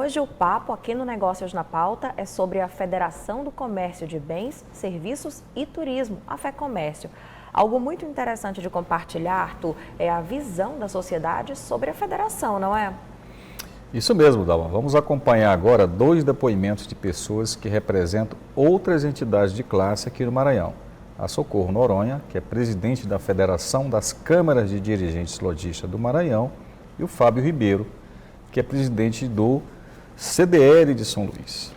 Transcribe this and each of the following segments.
hoje o papo aqui no Negócios na Pauta é sobre a Federação do Comércio de Bens, Serviços e Turismo, a FEComércio. Algo muito interessante de compartilhar, Arthur, é a visão da sociedade sobre a federação, não é? Isso mesmo, Dalma. Vamos acompanhar agora 2 depoimentos de pessoas que representam outras entidades de classe aqui no Maranhão. A Socorro Noronha, que é presidente da Federação das Câmaras de Dirigentes Lojistas do Maranhão, e o Fábio Ribeiro, que é presidente do CDL de São Luís.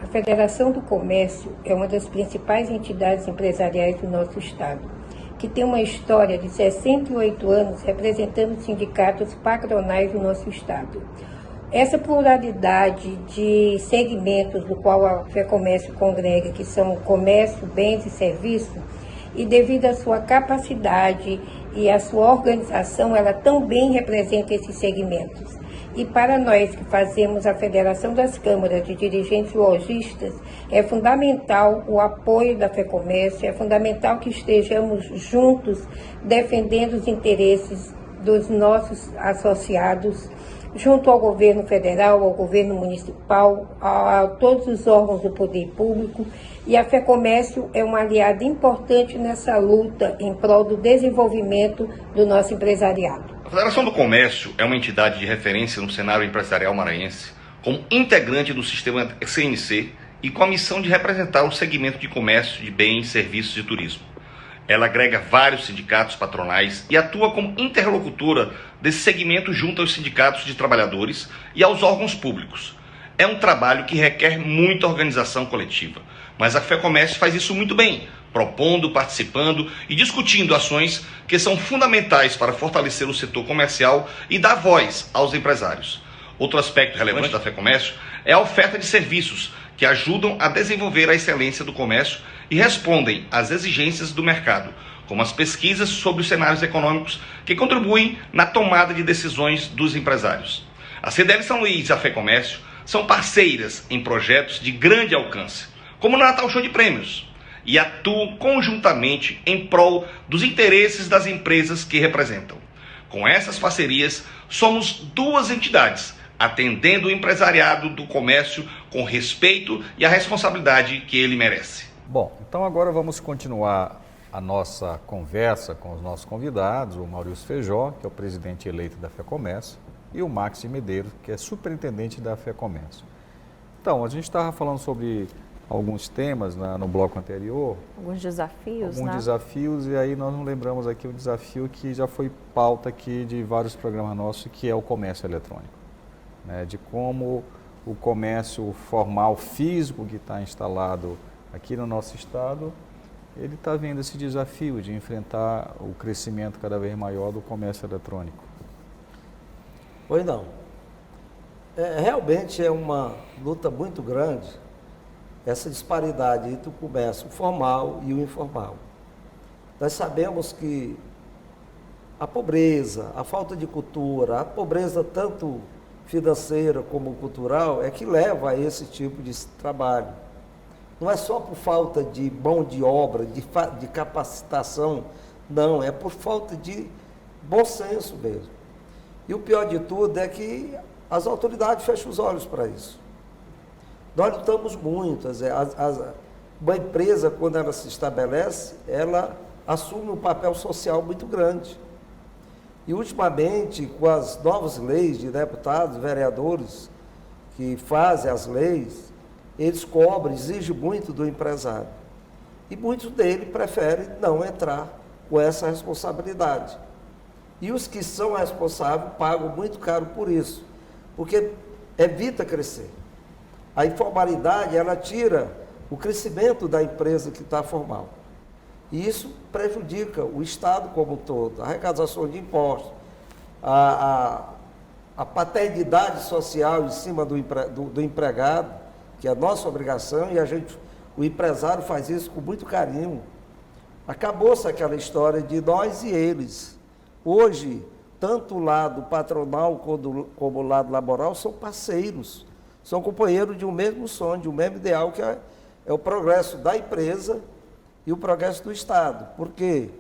A Federação do Comércio é uma das principais entidades empresariais do nosso estado, que tem uma história de 68 anos representando os sindicatos patronais do nosso estado. Essa pluralidade de segmentos do qual a FEComércio congrega, que são comércio, bens e serviços, e devido à sua capacidade e à sua organização, ela também representa esses segmentos. E para nós que fazemos a Federação das Câmaras de Dirigentes Lojistas, é fundamental o apoio da FEComércio, é fundamental que estejamos juntos defendendo os interesses dos nossos associados, junto ao governo federal, ao governo municipal, a todos os órgãos do poder público. E a FEComércio é uma aliada importante nessa luta em prol do desenvolvimento do nosso empresariado. A Federação do Comércio é uma entidade de referência no cenário empresarial maranhense, como integrante do sistema CNC e com a missão de representar o segmento de comércio de bens, serviços e turismo. Ela agrega vários sindicatos patronais e atua como interlocutora desse segmento junto aos sindicatos de trabalhadores e aos órgãos públicos. É um trabalho que requer muita organização coletiva, mas a FEComércio faz isso muito bem, propondo, participando e discutindo ações que são fundamentais para fortalecer o setor comercial e dar voz aos empresários. Outro aspecto relevante da FEComércio é a oferta de serviços que ajudam a desenvolver a excelência do comércio e respondem às exigências do mercado, como as pesquisas sobre os cenários econômicos que contribuem na tomada de decisões dos empresários. A CDL São Luís e a FEComércio são parceiras em projetos de grande alcance, como o Natal Show de Prêmios, e atuam conjuntamente em prol dos interesses das empresas que representam. Com essas parcerias, somos 2 entidades, atendendo o empresariado do comércio com respeito e a responsabilidade que ele merece. Bom, então agora vamos continuar a nossa conversa com os nossos convidados, o Maurício Feijó, que é o presidente eleito da FEComércio, e o Max Medeiros, que é superintendente da FEComércio. Então, a gente estava falando sobre alguns temas no bloco anterior. Alguns desafios, né? Alguns desafios, e aí nós não lembramos aqui o desafio que já foi pauta aqui de vários programas nossos, que é o comércio eletrônico. Né? De como o comércio formal físico que está instalado aqui no nosso estado, ele está vendo esse desafio de enfrentar o crescimento cada vez maior do comércio eletrônico. Pois não. Realmente é uma luta muito grande essa disparidade entre o comércio formal e o informal. Nós sabemos que a pobreza, a falta de cultura, a pobreza tanto financeira como cultural é que leva a esse tipo de trabalho. Não é só por falta de mão de obra, de capacitação, não, é por falta de bom senso mesmo. E o pior de tudo é que as autoridades fecham os olhos para isso. Nós lutamos muito, uma empresa, quando ela se estabelece, ela assume um papel social muito grande. E, ultimamente, com as novas leis de deputados, vereadores, que fazem as leis, eles cobram, exigem muito do empresário. E muitos deles preferem não entrar com essa responsabilidade. E os que são responsáveis pagam muito caro por isso, porque evita crescer. A informalidade, ela tira o crescimento da empresa que está formal. E isso prejudica o Estado como um todo, a arrecadação de impostos, a paternidade social em cima do empregado, que é a nossa obrigação, e o empresário faz isso com muito carinho. Acabou-se aquela história de nós e eles. Hoje, tanto o lado patronal como o lado laboral são parceiros, são companheiros de um mesmo sonho, de um mesmo ideal, que é o progresso da empresa e o progresso do Estado. Porque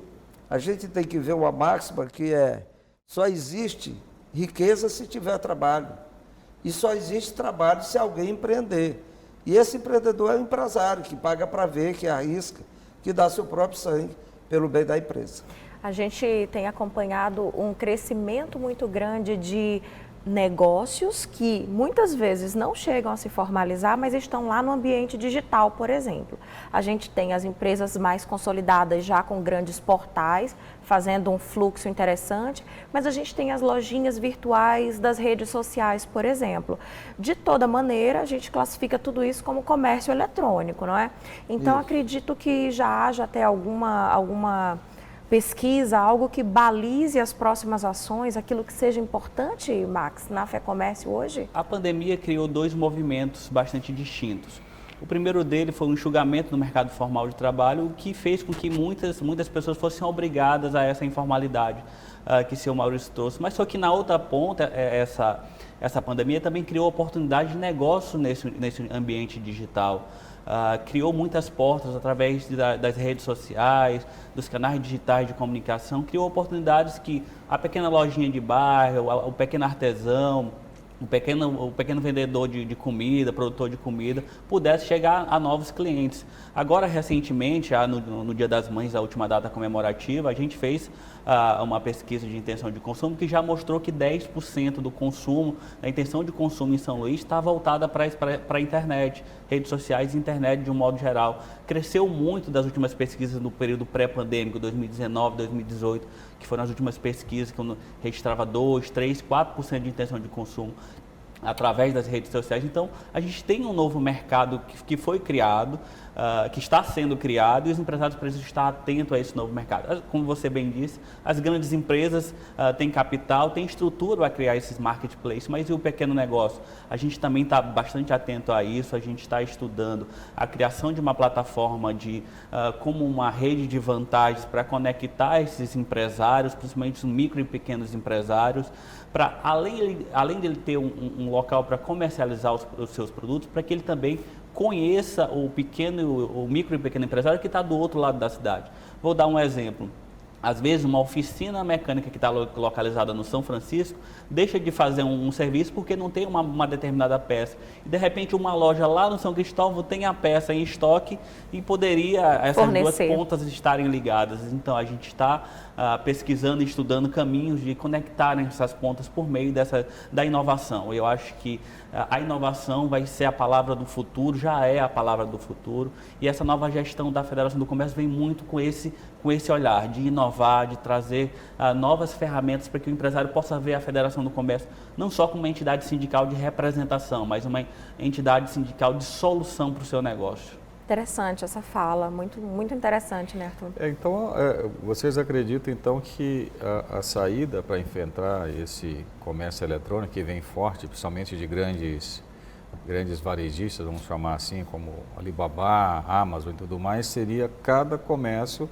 a gente tem que ver uma máxima que só existe riqueza se tiver trabalho. E só existe trabalho se alguém empreender. E esse empreendedor é o empresário, que paga para ver, que arrisca, que dá seu próprio sangue pelo bem da empresa. A gente tem acompanhado um crescimento muito grande de negócios que muitas vezes não chegam a se formalizar, mas estão lá no ambiente digital, por exemplo. A gente tem as empresas mais consolidadas já com grandes portais, fazendo um fluxo interessante, mas a gente tem as lojinhas virtuais das redes sociais, por exemplo. De toda maneira, a gente classifica tudo isso como comércio eletrônico, não é? Então, acredito que já haja até alguma pesquisa, algo que balize as próximas ações, aquilo que seja importante, Max, na FEComércio hoje? A pandemia criou 2 movimentos bastante distintos. O primeiro dele foi um enxugamento no mercado formal de trabalho, o que fez com que muitas pessoas fossem obrigadas a essa informalidade que o senhor Maurício trouxe. Mas só que na outra ponta, essa pandemia também criou oportunidade de negócio nesse ambiente digital. Criou muitas portas através das redes sociais, dos canais digitais de comunicação, criou oportunidades que a pequena lojinha de bairro, o pequeno artesão, o pequeno vendedor de comida, produtor de comida, pudesse chegar a novos clientes. Agora, recentemente, no Dia das Mães, a última data comemorativa, a gente fez uma pesquisa de intenção de consumo que já mostrou que 10% do consumo, da intenção de consumo em São Luís está voltada para a internet, redes sociais e internet de um modo geral. Cresceu muito das últimas pesquisas no período pré-pandêmico, 2019, 2018, que foram as últimas pesquisas que registrava 2%, 3%, 4% de intenção de consumo através das redes sociais. Então, a gente tem um novo mercado que foi criado, que está sendo criado, e os empresários precisam estar atentos a esse novo mercado. Como você bem disse, as grandes empresas têm capital, têm estrutura para criar esses marketplaces, mas e o pequeno negócio? A gente também está bastante atento a isso, a gente está estudando a criação de uma plataforma como uma rede de vantagens para conectar esses empresários, principalmente os micro e pequenos empresários, para além dele ter um local para comercializar os seus produtos, para que ele também conheça o micro e pequeno empresário que está do outro lado da cidade. Vou dar um exemplo. Às vezes, uma oficina mecânica que está localizada no São Francisco deixa de fazer um serviço porque não tem uma determinada peça. E, de repente, uma loja lá no São Cristóvão tem a peça em estoque e poderia essas duas pontas estarem ligadas. Então, a gente está pesquisando e estudando caminhos de conectarem essas pontas por meio da inovação. Eu acho que a inovação vai ser a palavra do futuro, já é a palavra do futuro. E essa nova gestão da Federação do Comércio vem muito com esse olhar de inovar, de trazer novas ferramentas para que o empresário possa ver a Federação do Comércio não só como uma entidade sindical de representação, mas uma entidade sindical de solução para o seu negócio. Interessante essa fala, muito, muito interessante, né, Arthur? Então, vocês acreditam então que a saída para enfrentar esse comércio eletrônico que vem forte, principalmente de grandes varejistas, vamos chamar assim, como Alibaba, Amazon e tudo mais, seria cada comércio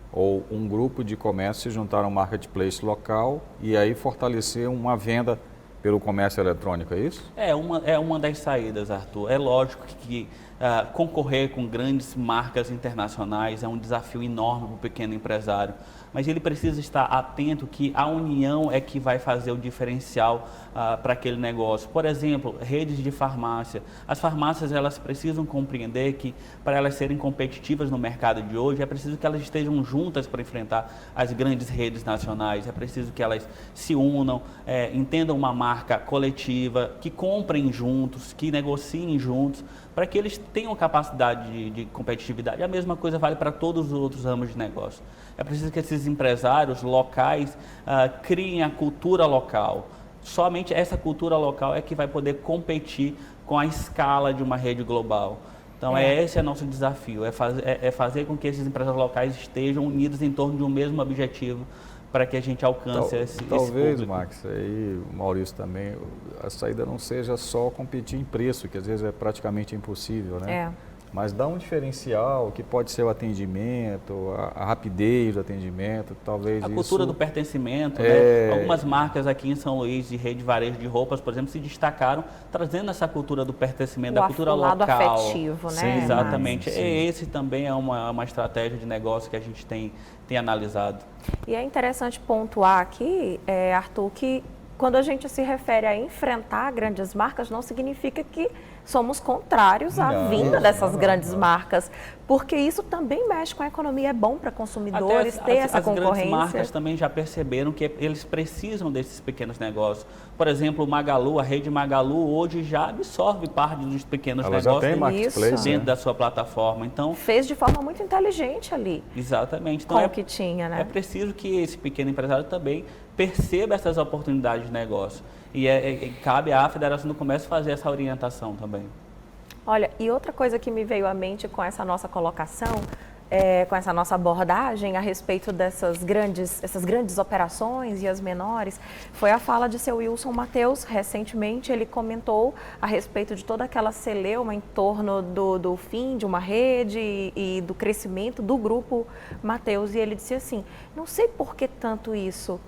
ou um grupo de comércio se juntar a um marketplace local e aí fortalecer uma venda pelo comércio eletrônico, é isso? É uma das saídas, Arthur. É lógico que concorrer com grandes marcas internacionais é um desafio enorme para o pequeno empresário, mas ele precisa estar atento que a união é que vai fazer o diferencial para aquele negócio. Por exemplo, redes de farmácia. As farmácias, elas precisam compreender que para elas serem competitivas no mercado de hoje, é preciso que elas estejam juntas para enfrentar as grandes redes nacionais, é preciso que elas se unam, entendam uma marca coletiva, que comprem juntos, que negociem juntos, para que eles tenham capacidade de competitividade. A mesma coisa vale para todos os outros ramos de negócio. É preciso que esses empresários locais criem a cultura local. Somente essa cultura local é que vai poder competir com a escala de uma rede global. Então, esse é o nosso desafio, é fazer com que esses empresários locais estejam unidos em torno de um mesmo objetivo, para que a gente alcance esse Talvez, público. Max, e o Maurício também, a saída não seja só competir em preço, que às vezes é praticamente impossível, né? Mas dá um diferencial, que pode ser o atendimento, a rapidez do atendimento, talvez a isso... cultura do pertencimento, né? Algumas marcas aqui em São Luís, de rede de varejo de roupas, por exemplo, se destacaram trazendo essa cultura do pertencimento, da cultura local. O lado afetivo, né? Sim, exatamente. Sim. Esse também é uma estratégia de negócio que a gente tem analisado. E é interessante pontuar aqui, Arthur, que quando a gente se refere a enfrentar grandes marcas, não significa que somos contrários à vinda dessas grandes marcas, porque isso também mexe com a economia, é bom para consumidores ter essa concorrência. As grandes marcas também já perceberam que eles precisam desses pequenos negócios. Por exemplo, o Magalu, a rede Magalu hoje já absorve parte dos pequenos negócios já tem marketplace, dentro da sua plataforma. Então, fez de forma muito inteligente ali. Exatamente. Então, com o que tinha, né? É preciso que esse pequeno empresário também perceba essas oportunidades de negócio. E cabe à Federação do Comércio fazer essa orientação também. Olha, e outra coisa que me veio à mente com essa nossa colocação, com essa nossa abordagem a respeito essas grandes operações e as menores, foi a fala de seu Wilson Mateus. Recentemente ele comentou a respeito de toda aquela celeuma em torno do fim de uma rede e do crescimento do grupo Mateus. E ele disse assim, não sei por que tanto isso.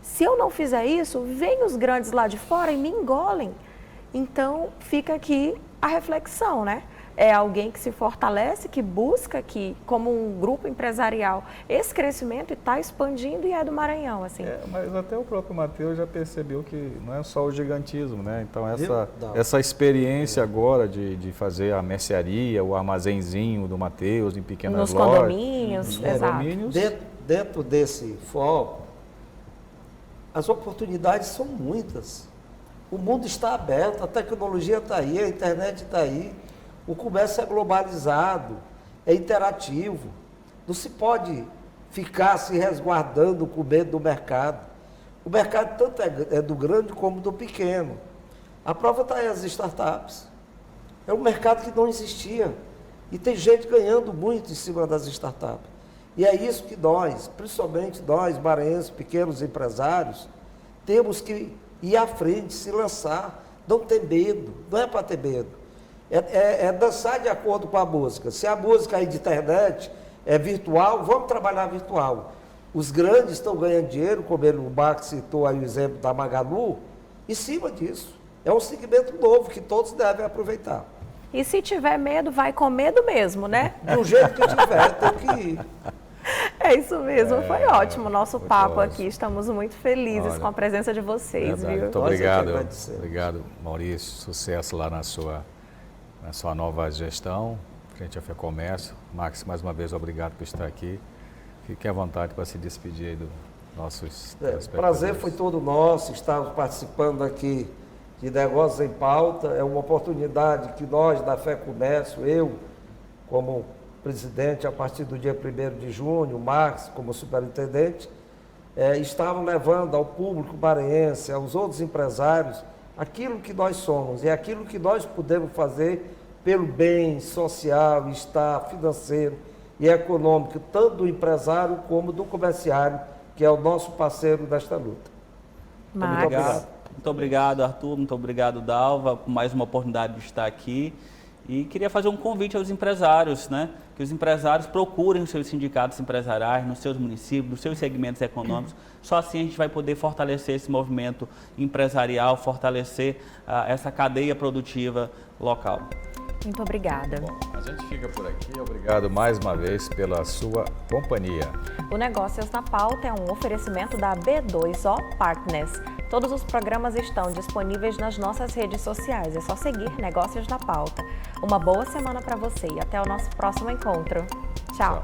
Se eu não fizer isso, vem os grandes lá de fora e me engolem. Então, fica aqui a reflexão, né? É alguém que se fortalece, que busca que, como um grupo empresarial, esse crescimento está expandindo e é do Maranhão, assim. Mas até o próprio Mateus já percebeu que não é só o gigantismo, né? Então, essa experiência agora de fazer a mercearia, o armazenzinho do Mateus em pequenas lojas. Condomínios, exato. Dentro desse foco, as oportunidades são muitas. O mundo está aberto, a tecnologia está aí, a internet está aí, o comércio é globalizado, é interativo. Não se pode ficar se resguardando com medo do mercado. O mercado tanto é do grande como do pequeno. A prova está aí as startups. É um mercado que não existia. E tem gente ganhando muito em cima das startups. E é isso que nós, principalmente nós, maranhenses, pequenos empresários, temos que ir à frente, se lançar, não ter medo, não é para ter medo. É dançar de acordo com a música. Se a música aí de internet é virtual, vamos trabalhar virtual. Os grandes estão ganhando dinheiro, como o Marcos citou aí o exemplo da Magalu, em cima disso. É um segmento novo que todos devem aproveitar. E se tiver medo, vai com medo mesmo, né? Do jeito que tiver, tem que ir. É isso mesmo, foi ótimo o nosso papo ótimo. aqui. Estamos muito felizes com a presença de vocês, viu? Muito obrigado. Obrigado, Maurício. Sucesso lá na sua nova gestão, frente à FEComércio. Max, mais uma vez, obrigado por estar aqui. Fique à vontade para se despedir aí dos nossos telespectadores. Prazer foi todo nosso, estarmos participando aqui de Negócios em Pauta. É uma oportunidade que nós, da FEComércio, eu, como presidente, a partir do dia 1º de junho, o Marcos, como superintendente, estavam levando ao público maranhense, aos outros empresários, aquilo que nós somos e aquilo que nós podemos fazer pelo bem social, estar financeiro e econômico, tanto do empresário como do comerciário, que é o nosso parceiro nesta luta. Muito obrigado. Muito obrigado, Arthur. Muito obrigado, Dalva, por mais uma oportunidade de estar aqui. E queria fazer um convite aos empresários, né? Que os empresários procurem os seus sindicatos empresariais nos seus municípios, nos seus segmentos econômicos. Só assim a gente vai poder fortalecer esse movimento empresarial, fortalecer essa cadeia produtiva local. Muito obrigada. Bom, a gente fica por aqui. Obrigado mais uma vez pela sua companhia. O Negócios na Pauta é um oferecimento da B2O Partners. Todos os programas estão disponíveis nas nossas redes sociais. É só seguir Negócios na Pauta. Uma boa semana para você e até o nosso próximo encontro. Tchau.